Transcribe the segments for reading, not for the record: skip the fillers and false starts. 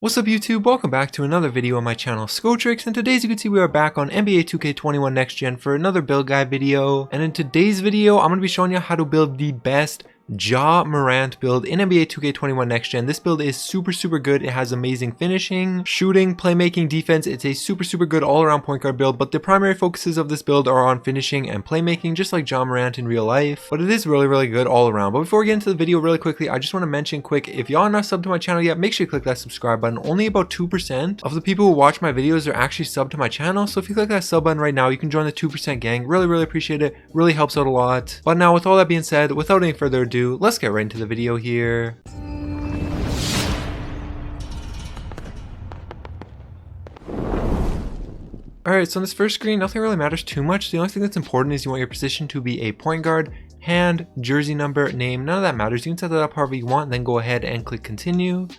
What's up YouTube, welcome back to another video on my channel Skotrix, and today as you can see we are back on NBA 2K21 Next Gen for another build guide video. And in today's video I'm going to be showing you how to build the best Ja Morant build in NBA 2K21 Next Gen. This build is super good. It has amazing finishing, shooting, playmaking, defense. It's a super good all-around point guard build, but the primary focuses of this build are on finishing and playmaking, just like Ja Morant in real life. But it is really good all around. But before we get into the video really quickly, I just want to mention quick, if y'all are not subbed to my channel yet, make sure you click that subscribe button. Only about 2% of the people who watch my videos are actually subbed to my channel, so if you click that sub button right now, you can join the 2% gang. Really appreciate it. Really helps out a lot. But now with all that being said, without any further ado, let's get right into the video here. Alright, so on this first screen, nothing really matters too much. The only thing that's important is you want your position to be a point guard, hand, jersey number, name, none of that matters. You can set that up however you want, then go ahead and click continue.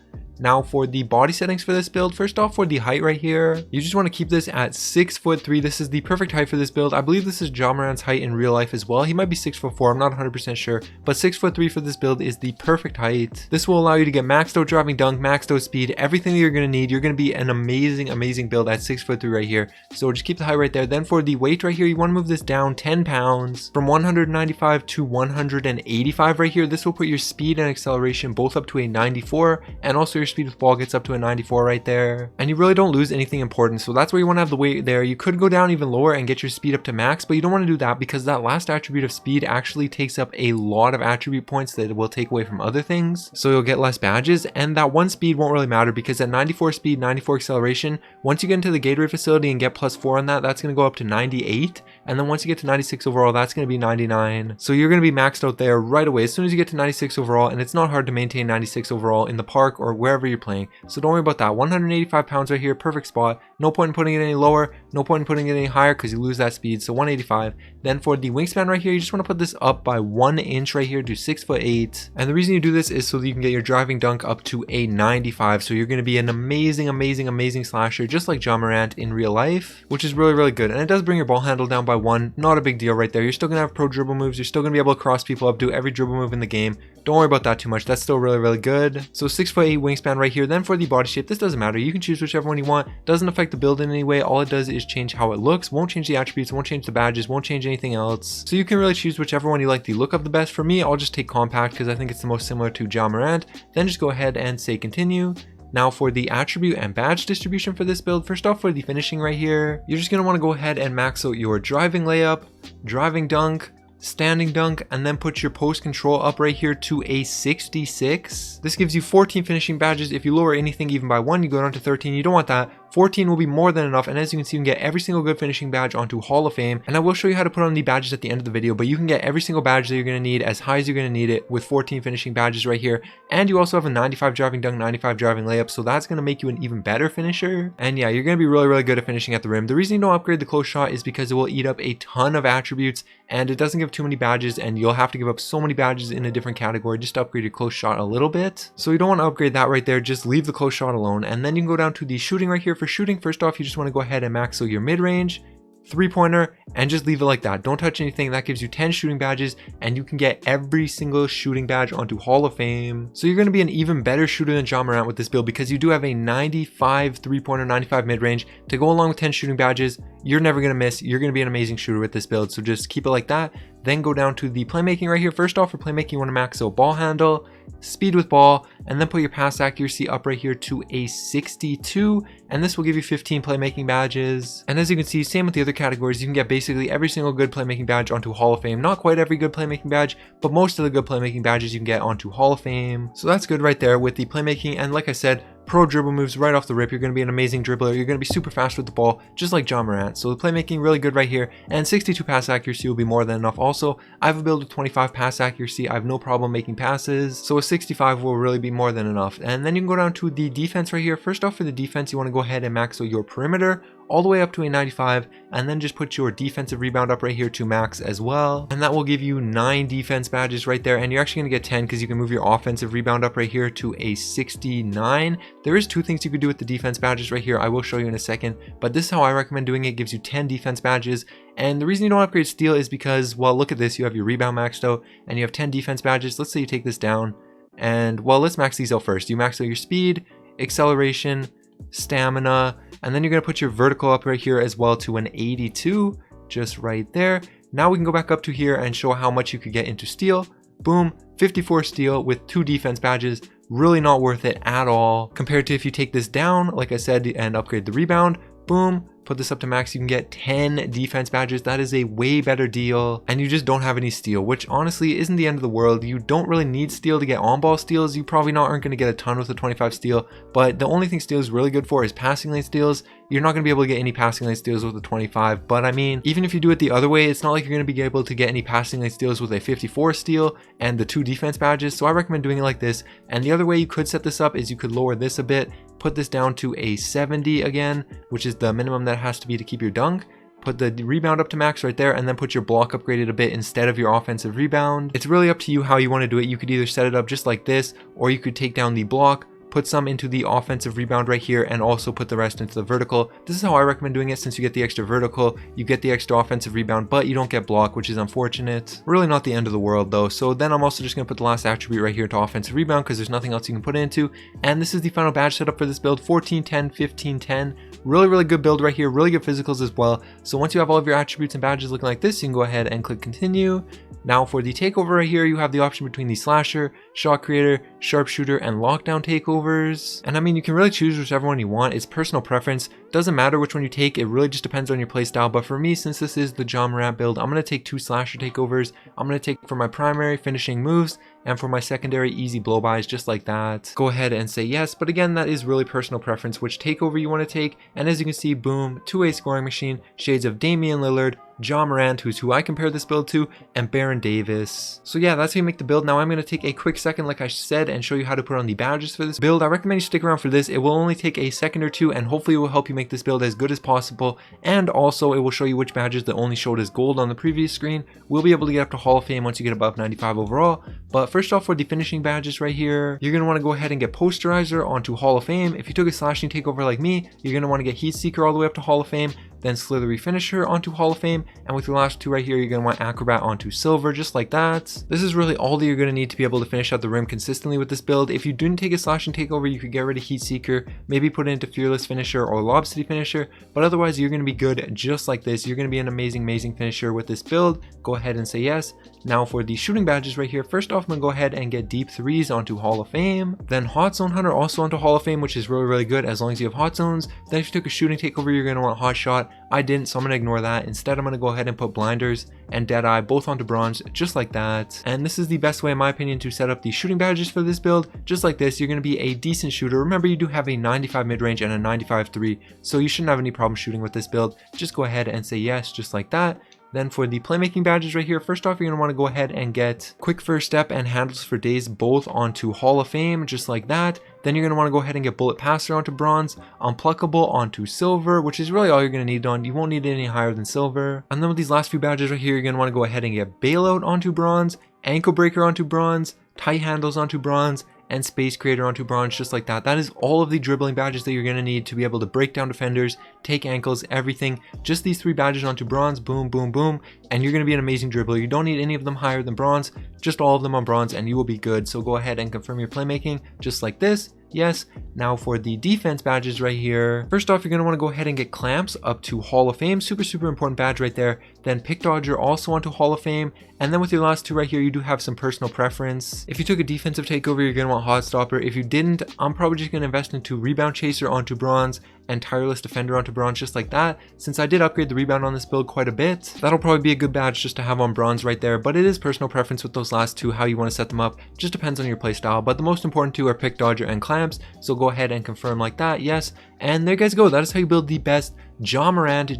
Now for the body settings for this build, first off for the height right here, you just want to keep this at 6'3". This is the perfect height for this build. I believe this is Ja Morant's height in real life as well. He might be 6'4", I'm not 100% sure, but 6'3" for this build is the perfect height. This will allow you to get maxed out driving dunk, maxed out speed, everything that you're going to need. You're going to be an amazing build at 6'3" right here. So just keep the height right there. Then for the weight right here, you want to move this down 10 pounds from 195 to 185 right here. This will put your speed and acceleration both up to a 94, and also your speed with ball gets up to a 94 right there, and you really don't lose anything important. So that's where you want to have the weight there. You could go down even lower and get your speed up to max, but you don't want to do that because that last attribute of speed actually takes up a lot of attribute points that it will take away from other things, so you'll get less badges, and that one speed won't really matter because at 94 speed, 94 acceleration, once you get into the Gatorade facility and get +4 on that, that's going to go up to 98, and then once you get to 96 overall, that's going to be 99. So you're going to be maxed out there right away as soon as you get to 96 overall, and it's not hard to maintain 96 overall in the park or wherever you're playing. So don't worry about that. 185 pounds right here, perfect spot. No point in putting it any lower, no point in putting it any higher because you lose that speed. So 185. Then for the wingspan right here, you just want to put this up by 1 inch right here to 6'8". And the reason you do this is so that you can get your driving dunk up to a 95. So you're going to be an amazing slasher, just like Ja Morant in real life, which is really good. And it does bring your ball handle down by 1. Not a big deal right there. You're still going to have pro dribble moves. You're still going to be able to cross people up, do every dribble move in the game. Don't worry about that too much. That's still really good. So 6'8" wingspan right here. Then for the body shape, this doesn't matter. You can choose whichever one you want. Doesn't affect the build in any way. All it does is change how it looks. Won't change the attributes, won't change the badges, won't change anything else. So you can really choose whichever one you like the look of the best. For me, I'll just take compact because I think it's the most similar to Ja Morant. Then just go ahead and say continue. Now for the attribute and badge distribution for this build, first off for the finishing right here, you're just going to want to go ahead and max out your driving layup, driving dunk, standing dunk, and then put your post control up right here to a 66. This gives you 14 finishing badges. If you lower anything even by 1, you go down to 13. You don't want that. 14 will be more than enough, and as you can see, you can get every single good finishing badge onto Hall of Fame, and I will show you how to put on the badges at the end of the video, but you can get every single badge that you're going to need as high as you're going to need it with 14 finishing badges right here. And you also have a 95 driving dunk, 95 driving layup, so that's going to make you an even better finisher. And yeah, you're going to be really good at finishing at the rim. The reason you don't upgrade the close shot is because it will eat up a ton of attributes, and it doesn't give too many badges, and you'll have to give up so many badges in a different category just to upgrade your close shot a little bit. So you don't want to upgrade that right there. Just leave the close shot alone. And then you can go down to the shooting right here. For shooting, first off, you just want to go ahead and max out your mid-range, three-pointer, and just leave it like that. Don't touch anything. That gives you 10 shooting badges, and you can get every single shooting badge onto Hall of Fame. So you're going to be an even better shooter than Ja Morant with this build because you do have a 95 three-pointer, 95 mid-range to go along with 10 shooting badges. You're never going to miss. You're going to be an amazing shooter with this build, so just keep it like that. Then go down to the playmaking right here. First off, for playmaking, you want to max out ball handle, speed with ball, and then put your pass accuracy up right here to a 62, and this will give you 15 playmaking badges. And as you can see, same with the other categories, you can get basically every single good playmaking badge onto Hall of Fame. Not quite every good playmaking badge, but most of the good playmaking badges you can get onto Hall of Fame. So that's good right there with the playmaking, and like I said, pro dribble moves right off the rip. You're going to be an amazing dribbler. You're going to be super fast with the ball, just like Ja Morant. So the playmaking really good right here, and 62 pass accuracy will be more than enough. Also, I have a build with 25 pass accuracy. I have no problem making passes, so a 65 will really be more than enough. And then you can go down to the defense right here. First off, for the defense, you want to go ahead and max out your perimeter all the way up to a 95, and then just put your defensive rebound up right here to max as well, and that will give you 9 defense badges right there. And you're actually going to get 10 because you can move your offensive rebound up right here to a 69. There is 2 things you could do with the defense badges right here. I will show you in a second, but this is how I recommend doing it. It gives you 10 defense badges, and the reason you don't upgrade steal is because, well, look at this. You have your rebound maxed out and you have 10 defense badges. Let's say you take this down, and well, let's max these out first. You max out your speed, acceleration, stamina, and then you're going to put your vertical up right here as well to an 82, just right there. Now we can go back up to here and show how much you could get into steal. Boom, 54 steal with 2 defense badges. Really not worth it at all compared to if you take this down, like I said, and upgrade the rebound. Boom, put this up to max, you can get 10 defense badges. That is a way better deal, and you just don't have any steal, which honestly isn't the end of the world. You don't really need steal to get on-ball steals. You probably aren't going to get a ton with a 25 steal, but the only thing steal is really good for is passing lane steals. You're not going to be able to get any passing lane steals with a 25, but I mean, even if you do it the other way, it's not like you're going to be able to get any passing lane steals with a 54 steal and the 2 defense badges, so I recommend doing it like this. And the other way you could set this up is you could lower this a bit, put this down to a 70 again, which is the minimum that it has to be to keep your dunk. Put the rebound up to max right there, and then put your block upgraded a bit instead of your offensive rebound. It's really up to you how you want to do it. You could either set it up just like this, or you could take down the block, put some into the offensive rebound right here, and also put the rest into the vertical. This is how I recommend doing it, since you get the extra vertical, you get the extra offensive rebound, but you don't get block, which is unfortunate. Really not the end of the world though. So then I'm also just going to put the last attribute right here to offensive rebound, because there's nothing else you can put it into. And this is the final badge setup for this build: 14, 10, 15, 10. Really good build right here, really good physicals as well. So once you have all of your attributes and badges looking like this, you can go ahead and click continue. Now for the takeover right here, you have the option between the slasher, shot creator, sharpshooter, and lockdown takeovers. And I mean, you can really choose whichever one you want. It's personal preference. Doesn't matter which one you take, it really just depends on your playstyle. But for me, since this is the Ja Morant build, I'm going to take 2 slasher takeovers. I'm going to take for my primary finishing moves, and for my secondary easy blow-bys, just like that. Go ahead and say yes, but again, that is really personal preference which takeover you want to take. And as you can see, boom, 2-way scoring machine, shades of Damian Lillard, Ja Morant, who's who I compare this build to, and Baron Davis. So yeah, that's how you make the build. Now I'm going to take a quick second, like I said, and show you how to put on the badges for this build. I recommend you stick around for this. It will only take a second or two, and hopefully it will help you make this build as good as possible. And also it will show you which badges that only showed as gold on the previous screen will be able to get up to Hall of Fame once you get above 95 overall. But first off, for the finishing badges right here, you're going to want to go ahead and get Posterizer onto Hall of Fame. If you took a slashing takeover like me, you're going to want to get Heat Seeker all the way up to Hall of Fame, then Slithery Finisher onto Hall of Fame, and with your last 2 right here, you're going to want Acrobat onto Silver, just like that. This is really all that you're going to need to be able to finish out the rim consistently with this build. If you didn't take a slashing takeover, you could get rid of Heat Seeker, maybe put it into Fearless Finisher or Lob City Finisher, but otherwise you're going to be good just like this. You're going to be an amazing finisher with this build. Go ahead and say yes. Now for the shooting badges right here, first off, I'm going to go ahead and get Deep Threes onto Hall of Fame, then Hot Zone Hunter also onto Hall of Fame, which is really good as long as you have hot zones. Then if you took a shooting takeover, you're going to want Hot Shot. I didn't, so I'm going to ignore that. Instead, I'm going to go ahead and put Blinders and Deadeye both onto bronze, just like that. And this is the best way, in my opinion, to set up the shooting badges for this build. Just like this, you're going to be a decent shooter. Remember, you do have a 95 mid-range and a 95 3, so you shouldn't have any problem shooting with this build. Just go ahead and say yes, just like that. Then for the playmaking badges right here, first off, you're going to want to go ahead and get Quick First Step and Handles for Days both onto Hall of Fame, just like that. Then you're going to want to go ahead and get Bullet Passer onto bronze, Unpluckable onto silver, which is really all you're going to need on. You won't need it any higher than silver. And then with these last few badges right here, you're going to want to go ahead and get Bailout onto bronze, Ankle Breaker onto bronze, Tight Handles onto bronze, and Space Creator onto bronze, just like that. That is all of the dribbling badges that you're going to need to be able to break down defenders, take ankles, everything. Just these 3 badges onto bronze, boom, boom, boom, and you're going to be an amazing dribbler. You don't need any of them higher than bronze, just all of them on bronze, and you will be good. So go ahead and confirm your playmaking, just like this. Yes. Now for the defense badges right here, first off, you're going to want to go ahead and get Clamps up to Hall of Fame. Super important badge right there. Then Pick Dodger also onto Hall of Fame. And then with your last 2 right here, you do have some personal preference. If you took a defensive takeover, you're going to want Hot Stopper. If you didn't, I'm probably just going to invest into Rebound Chaser onto bronze and Tireless Defender onto bronze, just like that. Since I did upgrade the rebound on this build quite a bit, that'll probably be a good badge just to have on bronze right there. But it is personal preference with those last 2, how you want to set them up. Just depends on your playstyle. But the most important 2 are Pick Dodger and Clamps. So go ahead and confirm like that. Yes. And there you guys go. That is how you build the best Ja Morant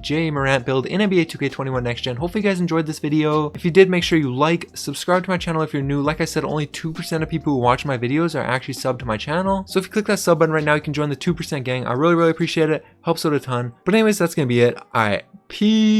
build in NBA 2K21 Next Gen. Hopefully you guys enjoyed this video. If you did, make sure you like, subscribe to my channel if you're new. Like I said, only 2% of people who watch my videos are actually subbed to my channel. So if you click that sub button right now, you can join the 2% gang. I really appreciate it. Helps out a ton. But anyways, that's going to be it. All right. Peace.